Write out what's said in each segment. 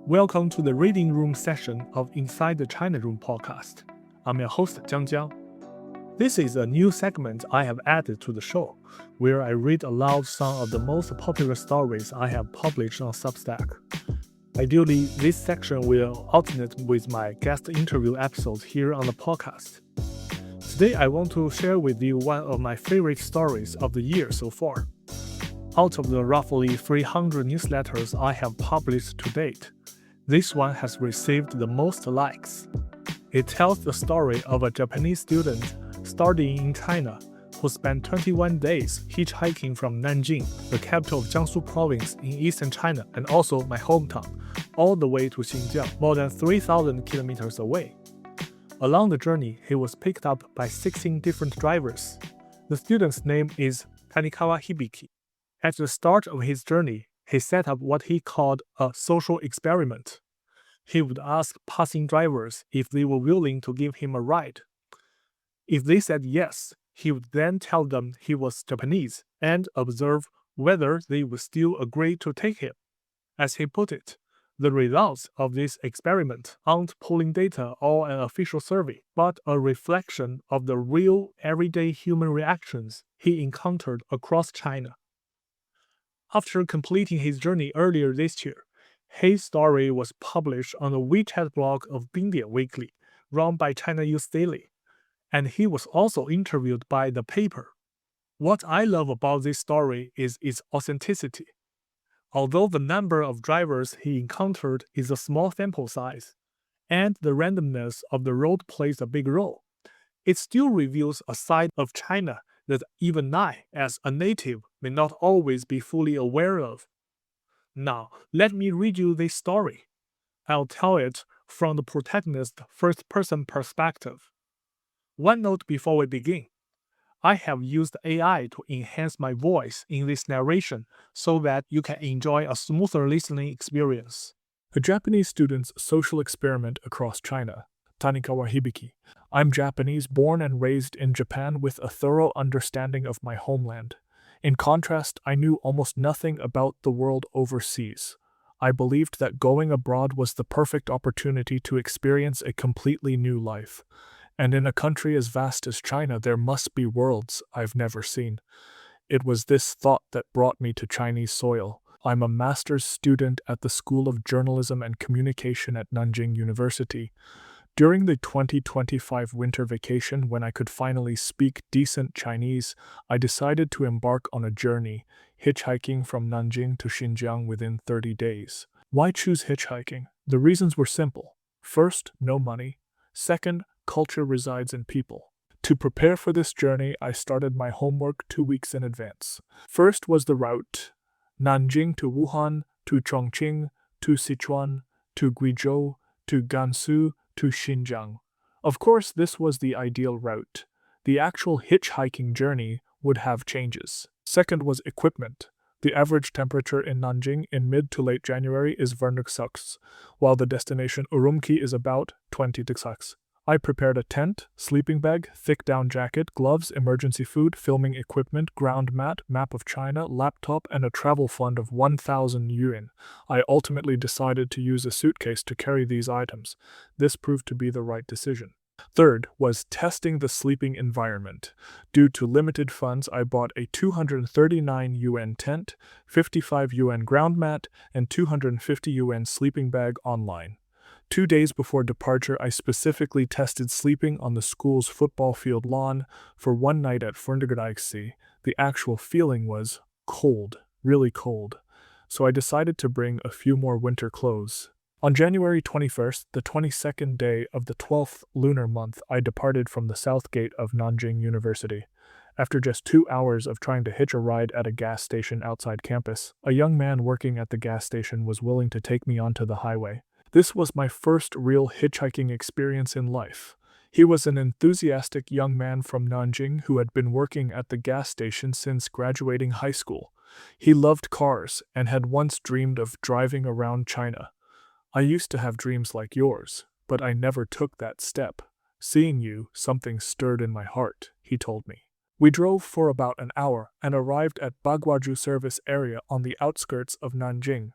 Welcome to the reading room session of Inside the China Room podcast. I'm your host, Jiang Jiang. This is a new segment I have added to the show, where I read aloud some of the most popular stories I have published on Substack. Ideally, this section will alternate with my guest interview episodes here on the podcast. Today, I want to share with you one of my favorite stories of the year so far. Out of the roughly 300 newsletters I have published to date, this one has received the most likes. It tells the story of a Japanese student studying in China who spent 21 days hitchhiking from Nanjing, the capital of Jiangsu Province in eastern China and also my hometown, all the way to Xinjiang, more than 3,000 kilometers away. Along the journey, he was picked up by 16 different drivers. The student's name is Tanikawa. At the start of his journey, he set up what he called a social experiment. He would ask passing drivers if they were willing to give him a ride. If they said yes, he would then tell them he was Japanese and observe whether they would still agree to take him. As he put it, the results of this experiment aren't polling data or an official survey, but a reflection of the real everyday human reactions he encountered across China. After completing his journey earlier this year, his story was published on the WeChat blog of Bingdian Weekly, run by China Youth Daily, and he was also interviewed by the paper. What I love about this story is its authenticity. Although the number of drivers he encountered is a small sample size, and the randomness of the road plays a big role, it still reveals a side of China that even I, as a native, may not always be fully aware of. Now, let me read you this story. I'll tell it from the protagonist's first-person perspective. One note before we begin. I have used AI to enhance my voice in this narration so that you can enjoy a smoother listening experience. A Japanese student's social experiment across China. Tanikawa. I'm Japanese, born and raised in Japan with a thorough understanding of my homeland. In contrast, I knew almost nothing about the world overseas. I believed that going abroad was the perfect opportunity to experience a completely new life. And in a country as vast as China, there must be worlds I've never seen. It was this thought that brought me to Chinese soil. I'm a master's student at the School of Journalism and Communication at Nanjing University. During the 2025 winter vacation, when I could finally speak decent Chinese, I decided to embark on a journey, hitchhiking from Nanjing to Xinjiang within 30 days. Why choose hitchhiking? The reasons were simple. First, no money. Second, culture resides in people. To prepare for this journey, I started my homework 2 weeks in advance. First was the route: Nanjing to Wuhan, to Chongqing, to Sichuan, to Guizhou, to Gansu, to Xinjiang. Of course, this was the ideal route. The actual hitchhiking journey would have changes. Second was equipment. The average temperature in Nanjing in mid to late January is -6, while the destination Urumqi is about 20°. I prepared a tent, sleeping bag, thick down jacket, gloves, emergency food, filming equipment, ground mat, map of China, laptop, and a travel fund of 1,000 yuan. I ultimately decided to use a suitcase to carry these items. This proved to be the right decision. Third was testing the sleeping environment. Due to limited funds, I bought a 239 yuan tent, 55 yuan ground mat, and 250 yuan sleeping bag online. 2 days before departure, I specifically tested sleeping on the school's football field lawn for one night at Ferndegerdijkse. The actual feeling was cold, really cold, so I decided to bring a few more winter clothes. On January 21st, the 22nd day of the 12th lunar month, I departed from the south gate of Nanjing University. After just 2 hours of trying to hitch a ride at a gas station outside campus, a young man working at the gas station was willing to take me onto the highway. This was my first real hitchhiking experience in life. He was an enthusiastic young man from Nanjing who had been working at the gas station since graduating high school. He loved cars and had once dreamed of driving around China. I used to have dreams like yours, but I never took that step. Seeing you, something stirred in my heart, he told me. We drove for about an hour and arrived at Baguaju service area on the outskirts of Nanjing.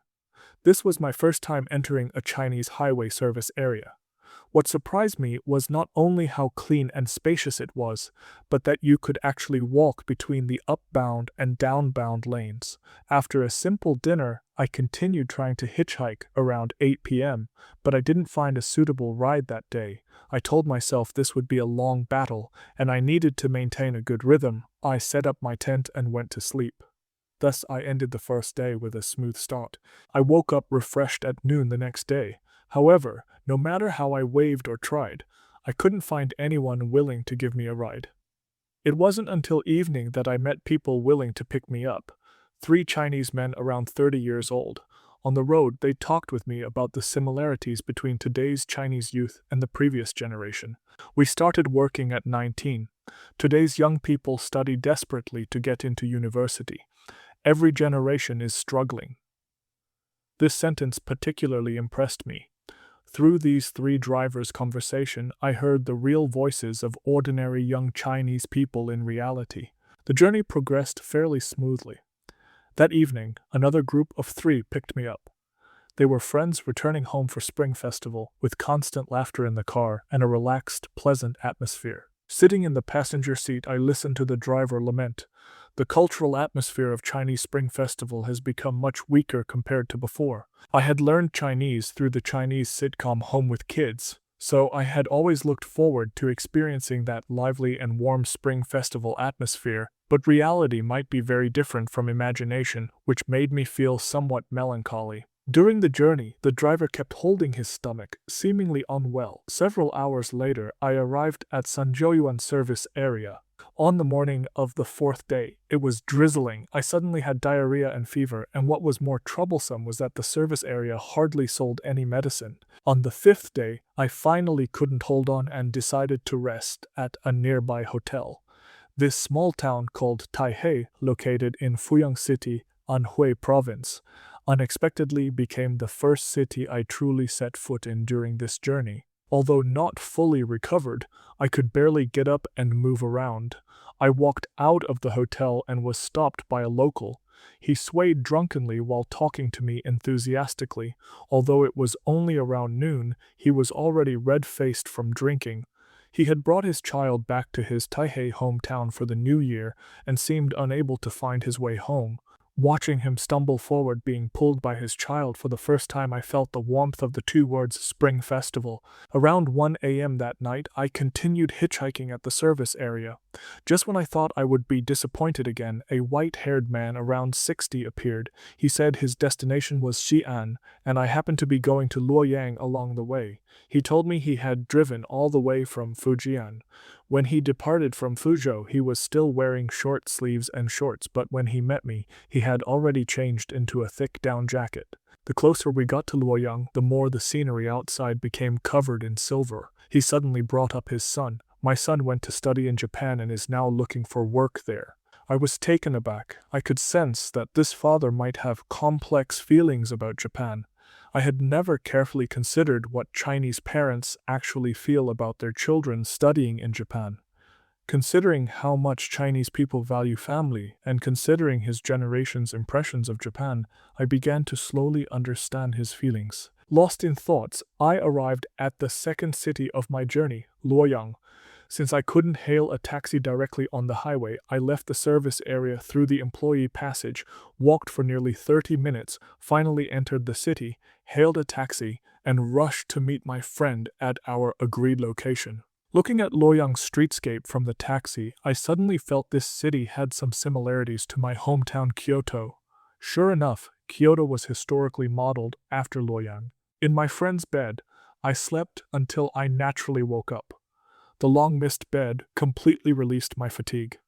This was my first time entering a Chinese highway service area. What surprised me was not only how clean and spacious it was, but that you could actually walk between the upbound and downbound lanes. After a simple dinner, I continued trying to hitchhike around 8 p.m., but I didn't find a suitable ride that day. I told myself this would be a long battle, and I needed to maintain a good rhythm. I set up my tent and went to sleep. Thus, I ended the first day with a smooth start. I woke up refreshed at noon the next day. However, no matter how I waved or tried, I couldn't find anyone willing to give me a ride. It wasn't until evening that I met people willing to pick me up. 3 Chinese men around 30 years old. On the road, they talked with me about the similarities between today's Chinese youth and the previous generation. We started working at 19. Today's young people study desperately to get into university. Every generation is struggling. This sentence particularly impressed me. Through these 3 drivers' conversation, I heard the real voices of ordinary young Chinese people in reality. The journey progressed fairly smoothly. That evening, another group of 3 picked me up. They were friends returning home for Spring Festival, with constant laughter in the car and a relaxed, pleasant atmosphere. Sitting in the passenger seat, I listened to the driver lament. The cultural atmosphere of Chinese Spring Festival has become much weaker compared to before. I had learned Chinese through the Chinese sitcom Home with Kids, so I had always looked forward to experiencing that lively and warm Spring Festival atmosphere, but reality might be very different from imagination, which made me feel somewhat melancholy. During the journey, the driver kept holding his stomach, seemingly unwell. Several hours later, I arrived at Sanjiuyuan service area. On the morning of the 4th day, it was drizzling. I suddenly had diarrhea and fever, and what was more troublesome was that the service area hardly sold any medicine. On the 5th day, I finally couldn't hold on and decided to rest at a nearby hotel. This small town called Taihei, located in Fuyang City, Anhui Province, unexpectedly became the first city I truly set foot in during this journey. Although not fully recovered, I could barely get up and move around. I walked out of the hotel and was stopped by a local. He swayed drunkenly while talking to me enthusiastically. Although it was only around noon, he was already red-faced from drinking. He had brought his child back to his Taihei hometown for the new year and seemed unable to find his way home. Watching him stumble forward being pulled by his child for the first time, I felt the warmth of the 2 words Spring Festival. Around 1 a.m. that night, I continued hitchhiking at the service area. Just when I thought I would be disappointed again, a white-haired man around 60 appeared. He said his destination was Xi'an, and I happened to be going to Luoyang along the way. He told me he had driven all the way from Fujian. When he departed from Fuzhou, he was still wearing short sleeves and shorts, but when he met me, he had already changed into a thick down jacket. The closer we got to Luoyang, the more the scenery outside became covered in silver. He suddenly brought up his son. My son went to study in Japan and is now looking for work there. I was taken aback. I could sense that this father might have complex feelings about Japan. I had never carefully considered what Chinese parents actually feel about their children studying in Japan. Considering how much Chinese people value family, and considering his generation's impressions of Japan, I began to slowly understand his feelings. Lost in thoughts, I arrived at the second city of my journey, Luoyang. Since I couldn't hail a taxi directly on the highway, I left the service area through the employee passage, walked for nearly 30 minutes, finally entered the city, hailed a taxi, and rushed to meet my friend at our agreed location. Looking at Luoyang's streetscape from the taxi, I suddenly felt this city had some similarities to my hometown Kyoto. Sure enough, Kyoto was historically modeled after Luoyang. In my friend's bed, I slept until I naturally woke up. The long mist bed completely released my fatigue.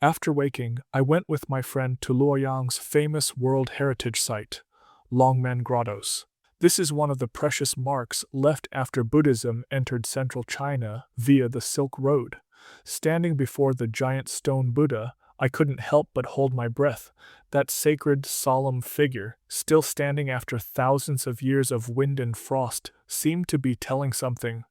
After waking, I went with my friend to Luoyang's famous World Heritage Site, Longmen Grottos. This is one of the precious marks left after Buddhism entered central China via the Silk Road. Standing before the giant stone Buddha, I couldn't help but hold my breath. That sacred, solemn figure, still standing after thousands of years of wind and frost, seemed to be telling something.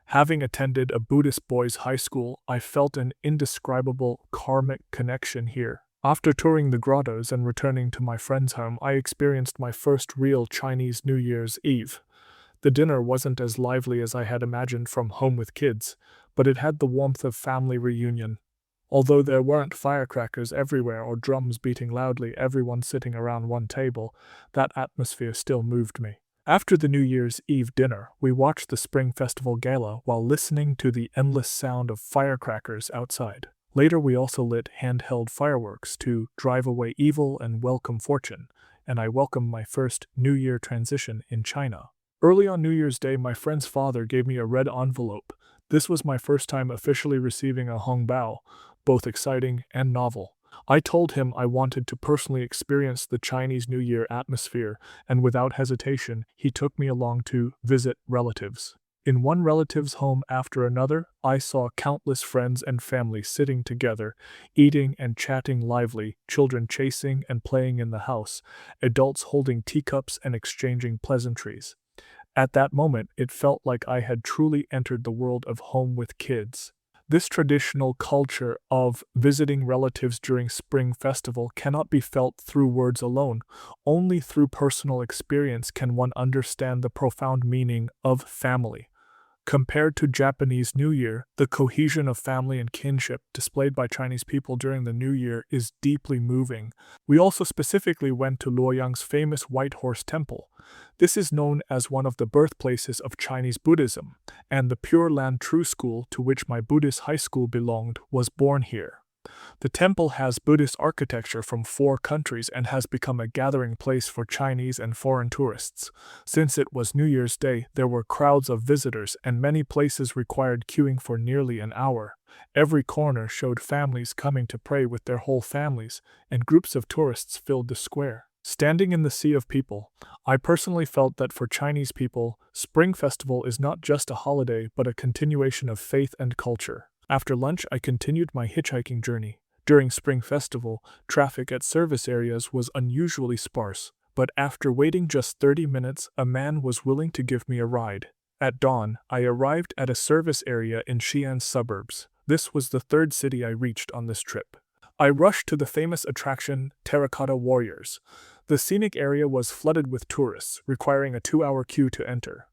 Having attended a Buddhist boys' high school, I felt an indescribable karmic connection here. After touring the grottos and returning to my friend's home, I experienced my first real Chinese New Year's Eve. The dinner wasn't as lively as I had imagined from Home with Kids, but it had the warmth of family reunion. Although there weren't firecrackers everywhere or drums beating loudly, everyone sitting around one table, that atmosphere still moved me. After the New Year's Eve dinner, we watched the Spring Festival Gala while listening to the endless sound of firecrackers outside. Later, we also lit handheld fireworks to drive away evil and welcome fortune, and I welcomed my first New Year transition in China. Early on New Year's Day, my friend's father gave me a red envelope. This was my first time officially receiving a hongbao, both exciting and novel. I told him I wanted to personally experience the Chinese New Year atmosphere, and without hesitation, he took me along to visit relatives. In one relative's home after another, I saw countless friends and family sitting together, eating and chatting lively, children chasing and playing in the house, adults holding teacups and exchanging pleasantries. At that moment, it felt like I had truly entered the world of Home with Kids. This traditional culture of visiting relatives during Spring Festival cannot be felt through words alone. Only through personal experience can one understand the profound meaning of family. Compared to Japanese New Year, the cohesion of family and kinship displayed by Chinese people during the New Year is deeply moving. We also specifically went to Luoyang's famous White Horse Temple. This is known as one of the birthplaces of Chinese Buddhism, and the Pure Land True School, to which my Buddhist high school belonged, was born here. The temple has Buddhist architecture from 4 countries and has become a gathering place for Chinese and foreign tourists. Since it was New Year's Day, there were crowds of visitors and many places required queuing for nearly an hour. Every corner showed families coming to pray with their whole families, and groups of tourists filled the square. Standing in the sea of people, I personally felt that for Chinese people, Spring Festival is not just a holiday but a continuation of faith and culture. After lunch, I continued my hitchhiking journey. During Spring Festival, traffic at service areas was unusually sparse, but after waiting just 30 minutes, a man was willing to give me a ride. At dawn, I arrived at a service area in Xi'an's suburbs. This was the 3rd city I reached on this trip. I rushed to the famous attraction, Terracotta Warriors. The scenic area was flooded with tourists, requiring a 2-hour queue to enter.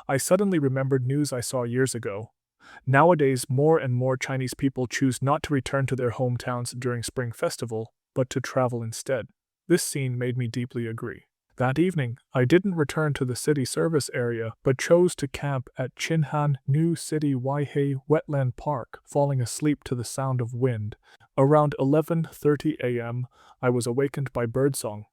I suddenly remembered news I saw years ago. Nowadays, more and more Chinese people choose not to return to their hometowns during Spring Festival, but to travel instead. This scene made me deeply agree. That evening, I didn't return to the city service area, but chose to camp at Qinhan New City Waihei Wetland Park, falling asleep to the sound of wind. Around 11:30 a.m., I was awakened by birdsong.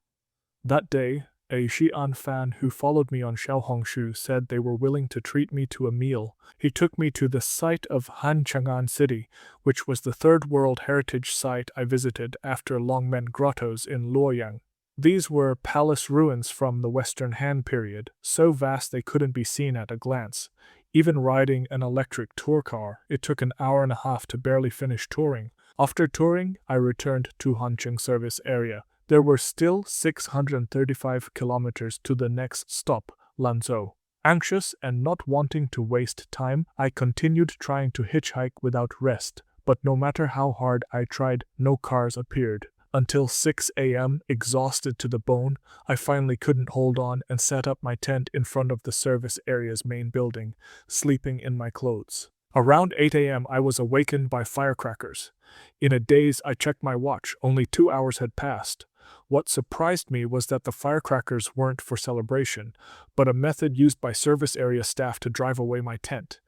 That day, a Xi'an fan who followed me on Xiaohongshu said they were willing to treat me to a meal. He took me to the site of Hancheng'an City, which was the 3rd World Heritage Site I visited after Longmen Grottos in Luoyang. These were palace ruins from the Western Han period, so vast they couldn't be seen at a glance. Even riding an electric tour car, it took an hour and a half to barely finish touring. After touring, I returned to Hancheng service area. There were still 635 kilometers to the next stop, Lanzhou. Anxious and not wanting to waste time, I continued trying to hitchhike without rest, but no matter how hard I tried, no cars appeared. Until 6 a.m., exhausted to the bone, I finally couldn't hold on and set up my tent in front of the service area's main building, sleeping in my clothes. Around 8 a.m., I was awakened by firecrackers. In a daze, I checked my watch. Only 2 hours had passed. What surprised me was that the firecrackers weren't for celebration, but a method used by service area staff to drive away my tent.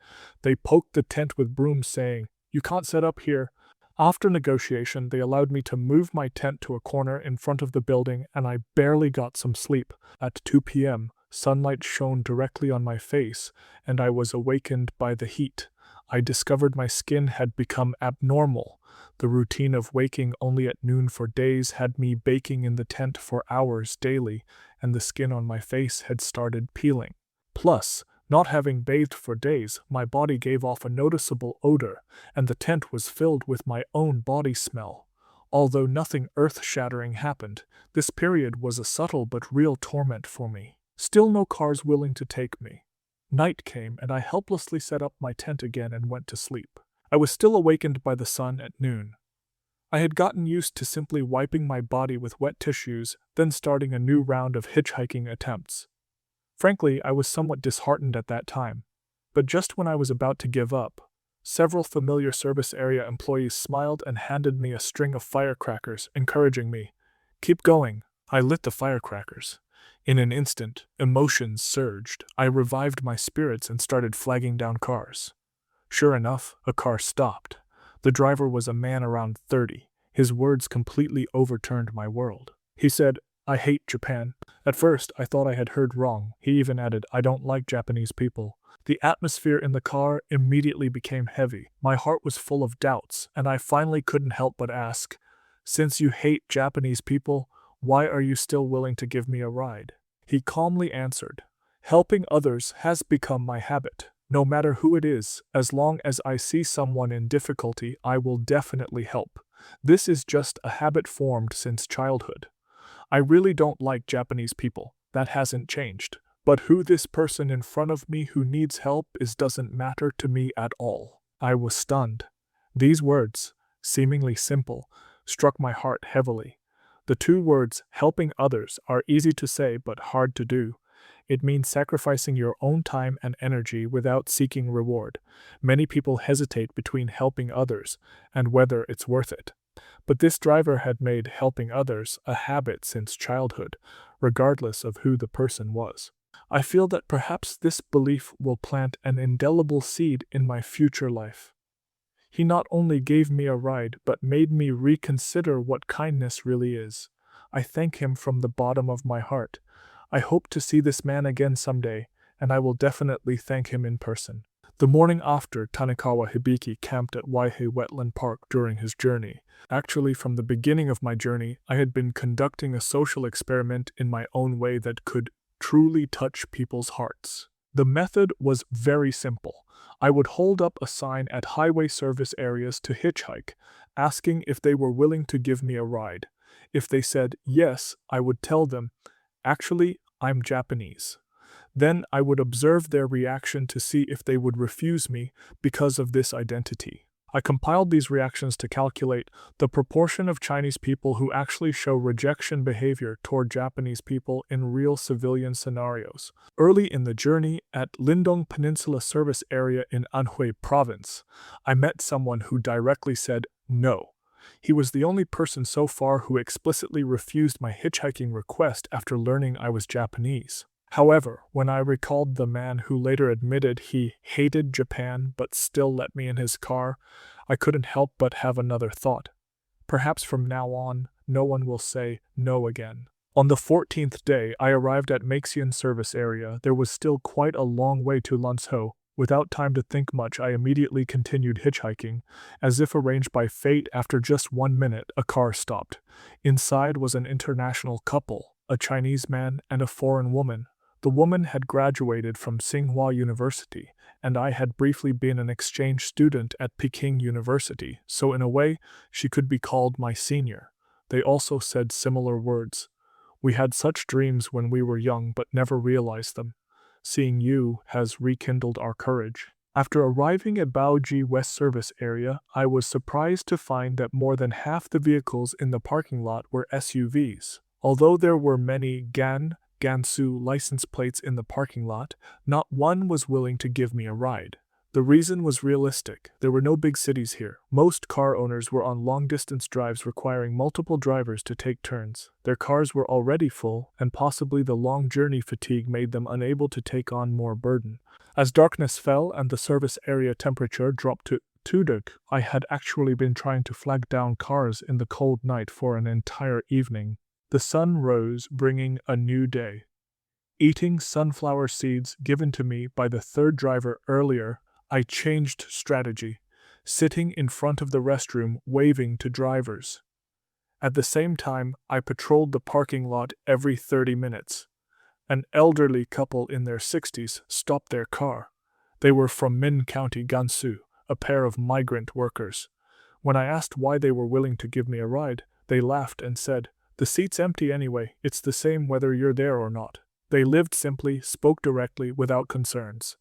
They poked the tent with brooms saying, "You can't set up here." After negotiation, they allowed me to move my tent to a corner in front of the building, and I barely got some sleep. At 2 p.m., sunlight shone directly on my face, and I was awakened by the heat. I discovered my skin had become abnormal. The routine of waking only at noon for days had me baking in the tent for hours daily, and the skin on my face had started peeling. Plus, not having bathed for days, my body gave off a noticeable odor, and the tent was filled with my own body smell. Although nothing earth-shattering happened, this period was a subtle but real torment for me. Still no cars willing to take me. Night came, and I helplessly set up my tent again and went to sleep. I was still awakened by the sun at noon. I had gotten used to simply wiping my body with wet tissues, then starting a new round of hitchhiking attempts. Frankly, I was somewhat disheartened at that time. But just when I was about to give up, several familiar service area employees smiled and handed me a string of firecrackers, encouraging me. Keep going. I lit the firecrackers. In an instant, emotions surged. I revived my spirits and started flagging down cars. Sure enough, a car stopped. The driver was a man around 30. His words completely overturned my world. He said, "I hate Japan." At first, I thought I had heard wrong. He even added, "I don't like Japanese people." The atmosphere in the car immediately became heavy. My heart was full of doubts, and I finally couldn't help but ask, "Since you hate Japanese people, why are you still willing to give me a ride?" He calmly answered, "Helping others has become my habit. No matter who it is, as long as I see someone in difficulty, I will definitely help. This is just a habit formed since childhood. I really don't like Japanese people. That hasn't changed. But who this person in front of me who needs help is doesn't matter to me at all." I was stunned. These words, seemingly simple, struck my heart heavily. The two words, helping others, are easy to say but hard to do. It means sacrificing your own time and energy without seeking reward. Many people hesitate between helping others and whether it's worth it. But this driver had made helping others a habit since childhood, regardless of who the person was. I feel that perhaps this belief will plant an indelible seed in my future life. He not only gave me a ride, but made me reconsider what kindness really is. I thank him from the bottom of my heart. I hope to see this man again someday, and I will definitely thank him in person. The morning after, Tanikawa Hibiki camped at Waihei Wetland Park during his journey. Actually, from the beginning of my journey, I had been conducting a social experiment in my own way that could truly touch people's hearts. The method was very simple. I would hold up a sign at highway service areas to hitchhike, asking if they were willing to give me a ride. If they said yes, I would tell them, "Actually, I'm Japanese." Then I would observe their reaction to see if they would refuse me because of this identity. I compiled these reactions to calculate the proportion of Chinese people who actually show rejection behavior toward Japanese people in real civilian scenarios. Early in the journey, at Lindong Peninsula Service Area in Anhui Province, I met someone who directly said no. He was the only person so far who explicitly refused my hitchhiking request after learning I was Japanese. However, when I recalled the man who later admitted he hated Japan but still let me in his car, I couldn't help but have another thought. Perhaps from now on, no one will say no again. On the 14th day, I arrived at Maxian service area. There was still quite a long way to Lunsho. Without time to think much, I immediately continued hitchhiking. As if arranged by fate, after just 1 minute, a car stopped. Inside was an international couple, a Chinese man and a foreign woman. The woman had graduated from Tsinghua University, and I had briefly been an exchange student at Peking University, so in a way, she could be called my senior. They also said similar words. "We had such dreams when we were young but never realized them. Seeing you has rekindled our courage." After arriving at Baoji West Service Area, I was surprised to find that more than half the vehicles in the parking lot were SUVs. Although there were many Gansu license plates in the parking lot, not one was willing to give me a ride. The reason was realistic. There were no big cities here. Most car owners were on long-distance drives requiring multiple drivers to take turns. Their cars were already full, and possibly the long journey fatigue made them unable to take on more burden. As darkness fell and the service area temperature dropped to 2 degrees, I had actually been trying to flag down cars in the cold night for an entire evening. The sun rose, bringing a new day. Eating sunflower seeds given to me by the third driver earlier, I changed strategy, sitting in front of the restroom waving to drivers. At the same time, I patrolled the parking lot every 30 minutes. An elderly couple in their 60s stopped their car. They were from Min County, Gansu, a pair of migrant workers. When I asked why they were willing to give me a ride, they laughed and said, "The seat's empty anyway, it's the same whether you're there or not." They lived simply, spoke directly, without concerns.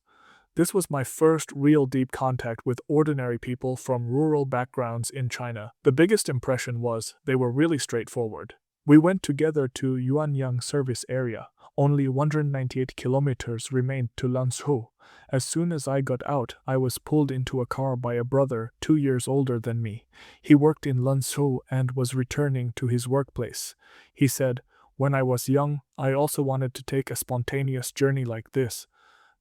This was my first real deep contact with ordinary people from rural backgrounds in China. The biggest impression was they were really straightforward. We went together to Yuanyang service area. Only 198 kilometers remained to Lanzhou. As soon as I got out, I was pulled into a car by a brother 2 years older than me. He worked in Lanzhou and was returning to his workplace. He said, "When I was young, I also wanted to take a spontaneous journey like this."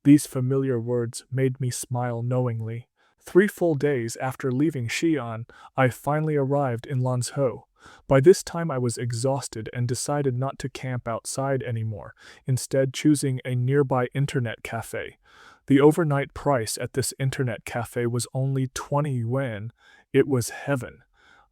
These familiar words made me smile knowingly. 3 full days after leaving Xi'an, I finally arrived in Lanzhou. By this time I was exhausted and decided not to camp outside anymore, instead choosing a nearby internet cafe. The overnight price at this internet cafe was only 20 yuan. It was heaven.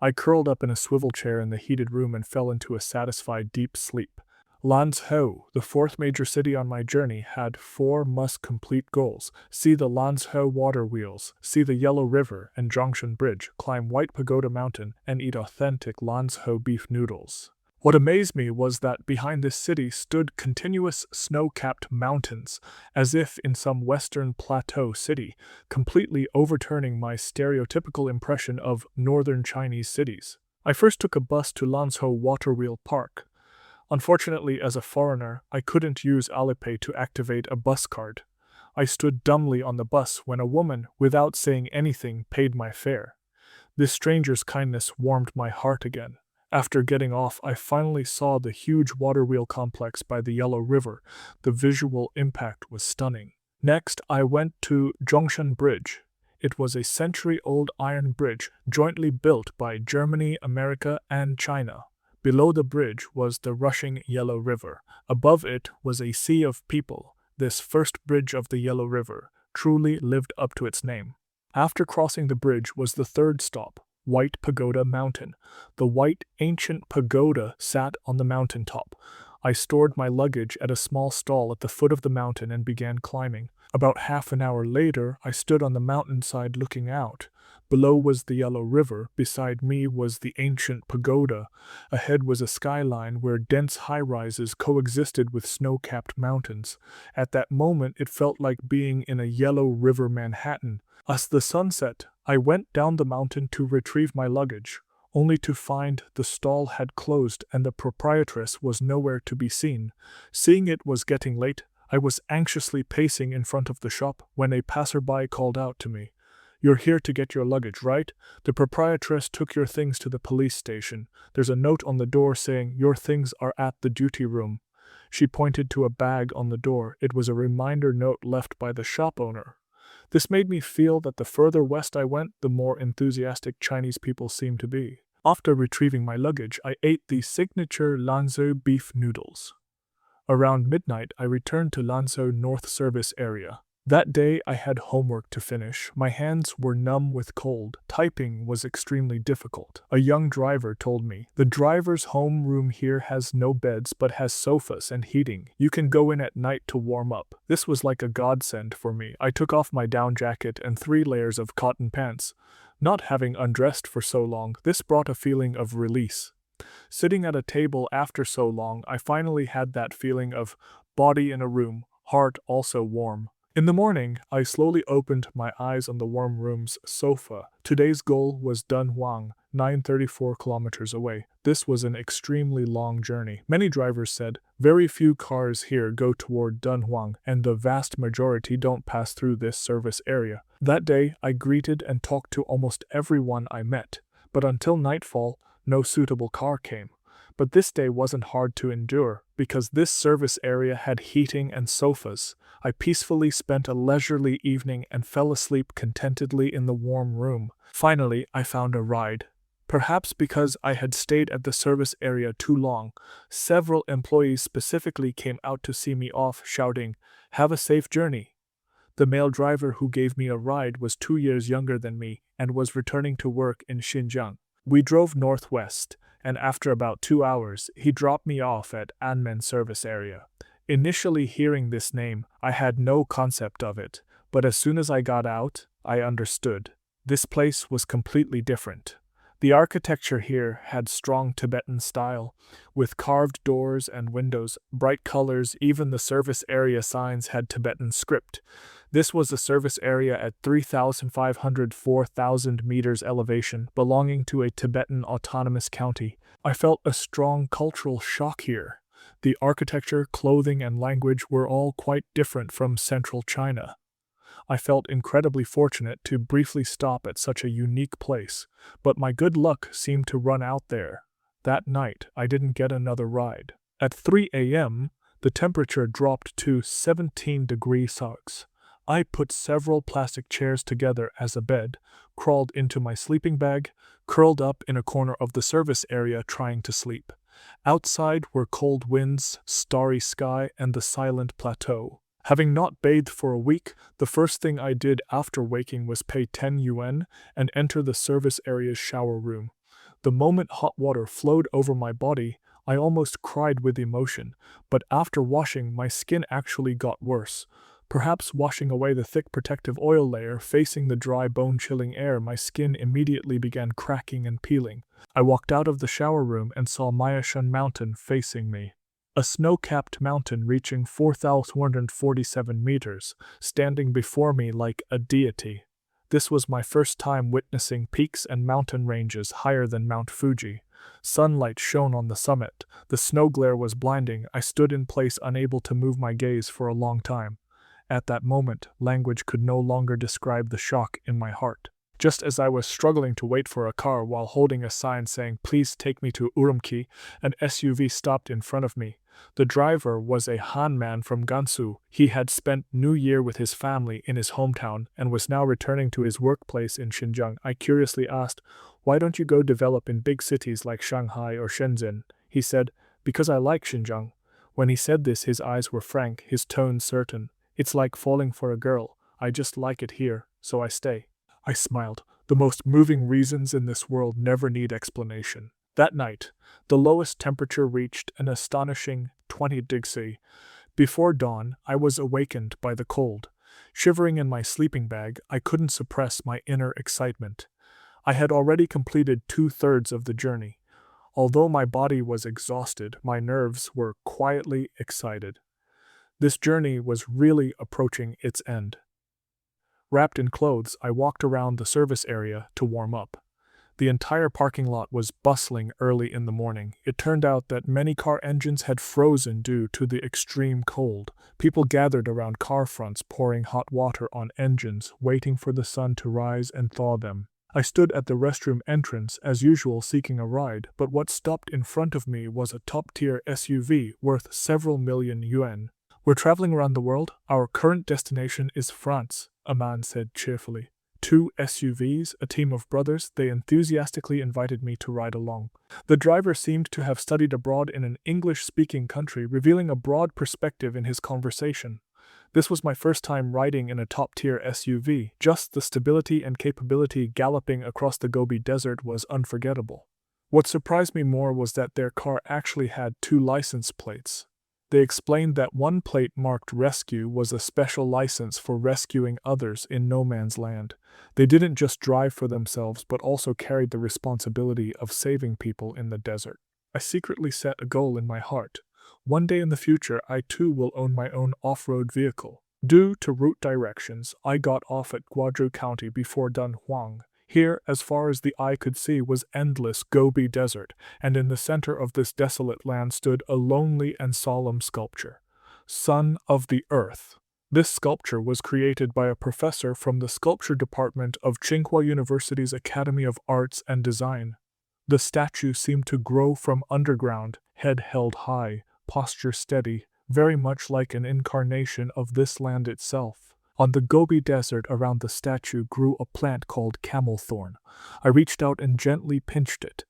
I curled up in a swivel chair in the heated room and fell into a satisfied deep sleep. Lanzhou, the 4th major city on my journey, had 4 must-complete goals. See the Lanzhou water wheels, see the Yellow River and Zhongshan Bridge, climb White Pagoda Mountain, and eat authentic Lanzhou beef noodles. What amazed me was that behind this city stood continuous snow-capped mountains, as if in some western plateau city, completely overturning my stereotypical impression of northern Chinese cities. I first took a bus to Lanzhou Waterwheel Park. Unfortunately, as a foreigner, I couldn't use Alipay to activate a bus card. I stood dumbly on the bus when a woman, without saying anything, paid my fare. This stranger's kindness warmed my heart again. After getting off, I finally saw the huge waterwheel complex by the Yellow River. The visual impact was stunning. Next, I went to Zhongshan Bridge. It was a century-old iron bridge jointly built by Germany, America, and China. Below the bridge was the rushing Yellow River. Above it was a sea of people. This first bridge of the Yellow River truly lived up to its name. After crossing the bridge was the 3rd stop, White Pagoda Mountain. The white ancient pagoda sat on the mountaintop. I stored my luggage at a small stall at the foot of the mountain and began climbing. About half an hour later, I stood on the mountainside looking out. Below was the Yellow River, beside me was the ancient pagoda. Ahead was a skyline where dense high-rises coexisted with snow-capped mountains. At that moment, it felt like being in a Yellow River Manhattan. As the sun set, I went down the mountain to retrieve my luggage, only to find the stall had closed and the proprietress was nowhere to be seen. Seeing it was getting late, I was anxiously pacing in front of the shop when a passerby called out to me, "You're here to get your luggage, right? The proprietress took your things to the police station. There's a note on the door saying your things are at the duty room." She pointed to a bag on the door. It was a reminder note left by the shop owner. This made me feel that the further west I went, the more enthusiastic Chinese people seemed to be. After retrieving my luggage, I ate the signature Lanzhou beef noodles. Around midnight, I returned to Lanzhou North Service area. That day, I had homework to finish. My hands were numb with cold. Typing was extremely difficult. A young driver told me, "The driver's home room here has no beds but has sofas and heating. You can go in at night to warm up." This was like a godsend for me. I took off my down jacket and 3 layers of cotton pants. Not having undressed for so long, this brought a feeling of release. Sitting at a table after so long, I finally had that feeling of body in a room, heart also warm. In the morning, I slowly opened my eyes on the warm room's sofa. Today's goal was Dunhuang, 934 kilometers away. This was an extremely long journey. Many drivers said, very few cars here go toward Dunhuang, and the vast majority don't pass through this service area. That day, I greeted and talked to almost everyone I met, but until nightfall, no suitable car came. But this day wasn't hard to endure, because this service area had heating and sofas. I peacefully spent a leisurely evening and fell asleep contentedly in the warm room. Finally, I found a ride. Perhaps because I had stayed at the service area too long, several employees specifically came out to see me off, shouting, "Have a safe journey." The male driver who gave me a ride was 2 years younger than me and was returning to work in Xinjiang. We drove northwest, and after about 2 hours, he dropped me off at Anmen service area. Initially hearing this name, I had no concept of it, but as soon as I got out, I understood. This place was completely different. The architecture here had strong Tibetan style, with carved doors and windows, bright colors. Even the service area signs had Tibetan script. This was a service area at 3,500 4,000 meters elevation, belonging to a Tibetan autonomous county. I felt a strong cultural shock here. The architecture, clothing, and language were all quite different from central China. I felt incredibly fortunate to briefly stop at such a unique place, but my good luck seemed to run out there. That night, I didn't get another ride. At 3 a.m., the temperature dropped to 17 degrees Celsius. I put several plastic chairs together as a bed, crawled into my sleeping bag, curled up in a corner of the service area trying to sleep. Outside were cold winds, starry sky, and the silent plateau. Having not bathed for a week, the first thing I did after waking was pay 10 yuan and enter the service area's shower room. The moment hot water flowed over my body, I almost cried with emotion, but after washing, my skin actually got worse. Perhaps washing away the thick protective oil layer facing the dry bone-chilling air, my skin immediately began cracking and peeling. I walked out of the shower room and saw Myashan Mountain facing me. A snow-capped mountain reaching 4,247 meters, standing before me like a deity. This was my first time witnessing peaks and mountain ranges higher than Mount Fuji. Sunlight shone on the summit. The snow glare was blinding. I stood in place, unable to move my gaze for a long time. At that moment, language could no longer describe the shock in my heart. Just as I was struggling to wait for a car while holding a sign saying, "Please take me to Urumqi," an SUV stopped in front of me. The driver was a Han man from Gansu. He had spent New Year with his family in his hometown and was now returning to his workplace in Xinjiang. I curiously asked, "Why don't you go develop in big cities like Shanghai or Shenzhen?" He said, "Because I like Xinjiang." When he said this, his eyes were frank, his tone certain. "It's like falling for a girl. I just like it here, so I stay." I smiled. The most moving reasons in this world never need explanation. That night, the lowest temperature reached an astonishing 20 degrees. Before dawn, I was awakened by the cold. Shivering in my sleeping bag, I couldn't suppress my inner excitement. I had already completed 2/3 of the journey. Although my body was exhausted, my nerves were quietly excited. This journey was really approaching its end. Wrapped in clothes, I walked around the service area to warm up. The entire parking lot was bustling early in the morning. It turned out that many car engines had frozen due to the extreme cold. People gathered around car fronts, pouring hot water on engines, waiting for the sun to rise and thaw them. I stood at the restroom entrance as usual seeking a ride, but what stopped in front of me was a top-tier SUV worth several million yuan. "We're traveling around the world. Our current destination is France," a man said cheerfully. 2 SUVs, a team of brothers, they enthusiastically invited me to ride along. The driver seemed to have studied abroad in an English-speaking country, revealing a broad perspective in his conversation. This was my first time riding in a top-tier SUV. Just the stability and capability galloping across the Gobi Desert was unforgettable. What surprised me more was that their car actually had 2 license plates. They explained that one plate marked rescue was a special license for rescuing others in no man's land. They didn't just drive for themselves but also carried the responsibility of saving people in the desert. I secretly set a goal in my heart. One day in the future, I too will own my own off-road vehicle. Due to route directions, I got off at Guazhou County before Dunhuang. Here, as far as the eye could see, was endless Gobi Desert, and in the center of this desolate land stood a lonely and solemn sculpture. Son of the Earth. This sculpture was created by a professor from the sculpture department of Tsinghua University's Academy of Arts and Design. The statue seemed to grow from underground, head held high, posture steady, very much like an incarnation of this land itself. On the Gobi Desert around the statue grew a plant called camel thorn. I reached out and gently pinched it.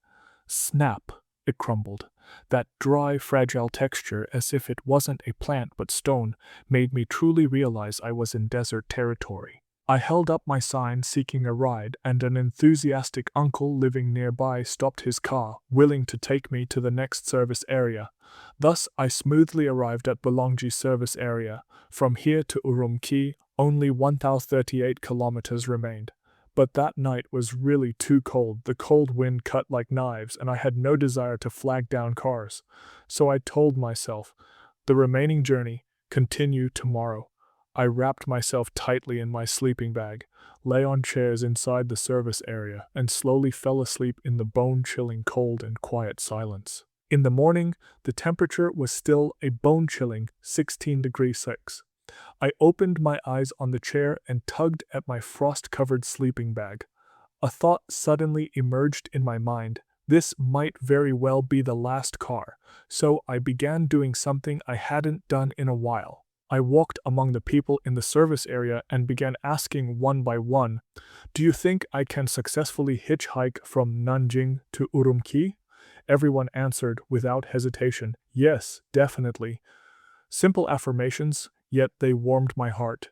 Snap, it crumbled. That dry, fragile texture, as if it wasn't a plant but stone, made me truly realize I was in desert territory. I held up my sign seeking a ride, and an enthusiastic uncle living nearby stopped his car, willing to take me to the next service area. Thus, I smoothly arrived at Bolongji service area. From here to Urumqi, only 1,038 kilometers remained. But that night was really too cold. The cold wind cut like knives, and I had no desire to flag down cars. So I told myself, the remaining journey, continue tomorrow. I wrapped myself tightly in my sleeping bag, lay on chairs inside the service area, and slowly fell asleep in the bone-chilling cold and quiet silence. In the morning, the temperature was still a bone-chilling 16 degrees 6. I opened my eyes on the chair and tugged at my frost-covered sleeping bag. A thought suddenly emerged in my mind. This might very well be the last car, so I began doing something I hadn't done in a while. I walked among the people in the service area and began asking one by one, "Do you think I can successfully hitchhike from Nanjing to Urumqi?" Everyone answered without hesitation, "Yes, definitely." Simple affirmations, yet they warmed my heart.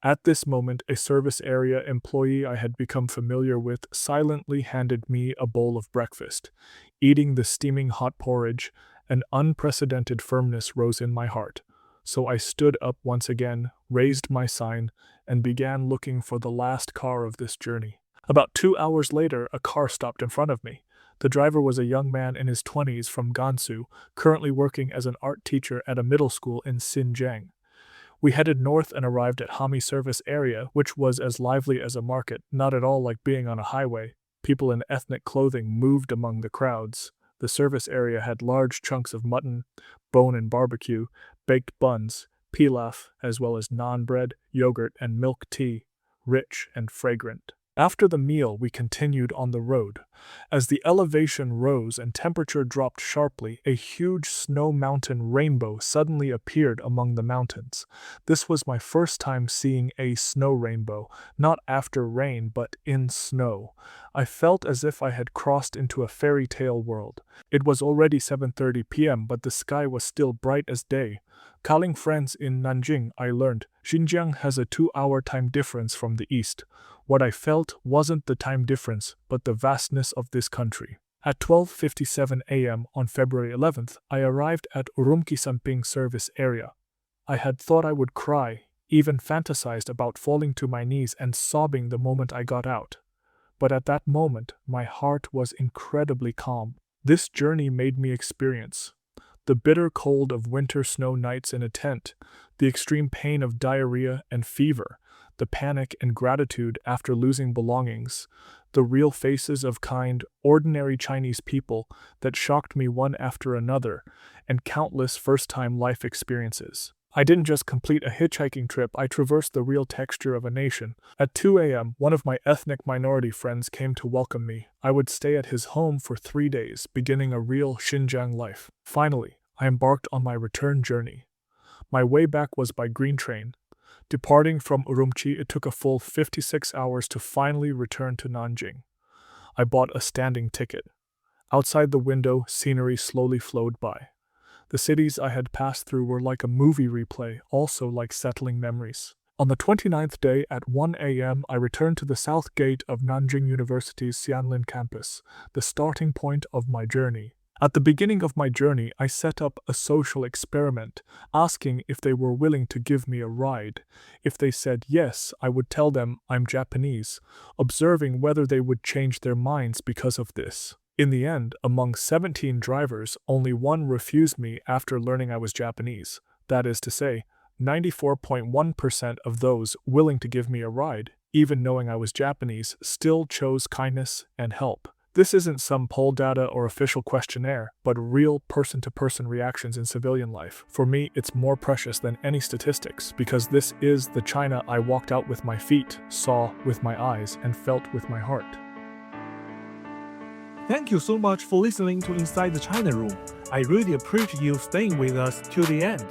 At this moment, a service area employee I had become familiar with silently handed me a bowl of breakfast. Eating the steaming hot porridge, an unprecedented firmness rose in my heart. So I stood up once again, raised my sign, and began looking for the last car of this journey. About 2 hours later, a car stopped in front of me. The driver was a young man in his 20s from Gansu, currently working as an art teacher at a middle school in Xinjiang. We headed north and arrived at Hami service area, which was as lively as a market, not at all like being on a highway. People in ethnic clothing moved among the crowds. The service area had large chunks of mutton, bone and barbecue, baked buns, pilaf, as well as naan bread, yogurt, and milk tea, rich and fragrant. After the meal, we continued on the road. As the elevation rose and temperature dropped sharply, a huge snow mountain rainbow suddenly appeared among the mountains. This was my first time seeing a snow rainbow, not after rain, but in snow. I felt as if I had crossed into a fairy tale world. It was already 7:30 p.m., but the sky was still bright as day. Calling friends in Nanjing, I learned Xinjiang has a 2-hour time difference from the east. What I felt wasn't the time difference, but the vastness of this country. At 12:57 a.m. on February 11th, I arrived at Urumqi Samping service area. I had thought I would cry, even fantasized about falling to my knees and sobbing the moment I got out. But at that moment, my heart was incredibly calm. This journey made me experience the bitter cold of winter snow nights in a tent, the extreme pain of diarrhea and fever, the panic and gratitude after losing belongings, the real faces of kind, ordinary Chinese people that shocked me one after another, and countless first-time life experiences. I didn't just complete a hitchhiking trip, I traversed the real texture of a nation. At 2 a.m., one of my ethnic minority friends came to welcome me. I would stay at his home for 3 days, beginning a real Xinjiang life. Finally, I embarked on my return journey. My way back was by green train. Departing from Urumqi, it took a full 56 hours to finally return to Nanjing. I bought a standing ticket. Outside the window, scenery slowly flowed by. The cities I had passed through were like a movie replay, also like settling memories. On the 29th day at 1 a.m., I returned to the south gate of Nanjing University's Xianlin campus, the starting point of my journey. At the beginning of my journey, I set up a social experiment, asking if they were willing to give me a ride. If they said yes, I would tell them I'm Japanese, observing whether they would change their minds because of this. In the end, among 17 drivers, only one refused me after learning I was Japanese. That is to say, 94.1% of those willing to give me a ride, even knowing I was Japanese, still chose kindness and help. This isn't some poll data or official questionnaire, but real person-to-person reactions in civilian life. For me, it's more precious than any statistics, because this is the China I walked out with my feet, saw with my eyes, and felt with my heart. Thank you so much for listening to Inside the China Room. I really appreciate you staying with us till the end.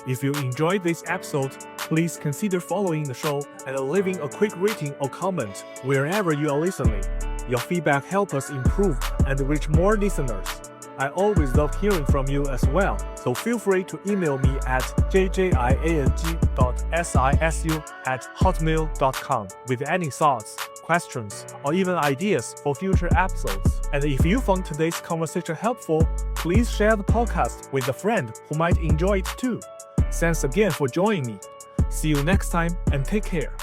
If you enjoyed this episode, please consider following the show and leaving a quick rating or comment wherever you are listening. Your feedback helps us improve and reach more listeners. I always love hearing from you as well, so feel free to email me at jjiang.sisu@hotmail.com with any thoughts, questions, or even ideas for future episodes. And if you found today's conversation helpful, please share the podcast with a friend who might enjoy it too. Thanks again for joining me. See you next time and take care.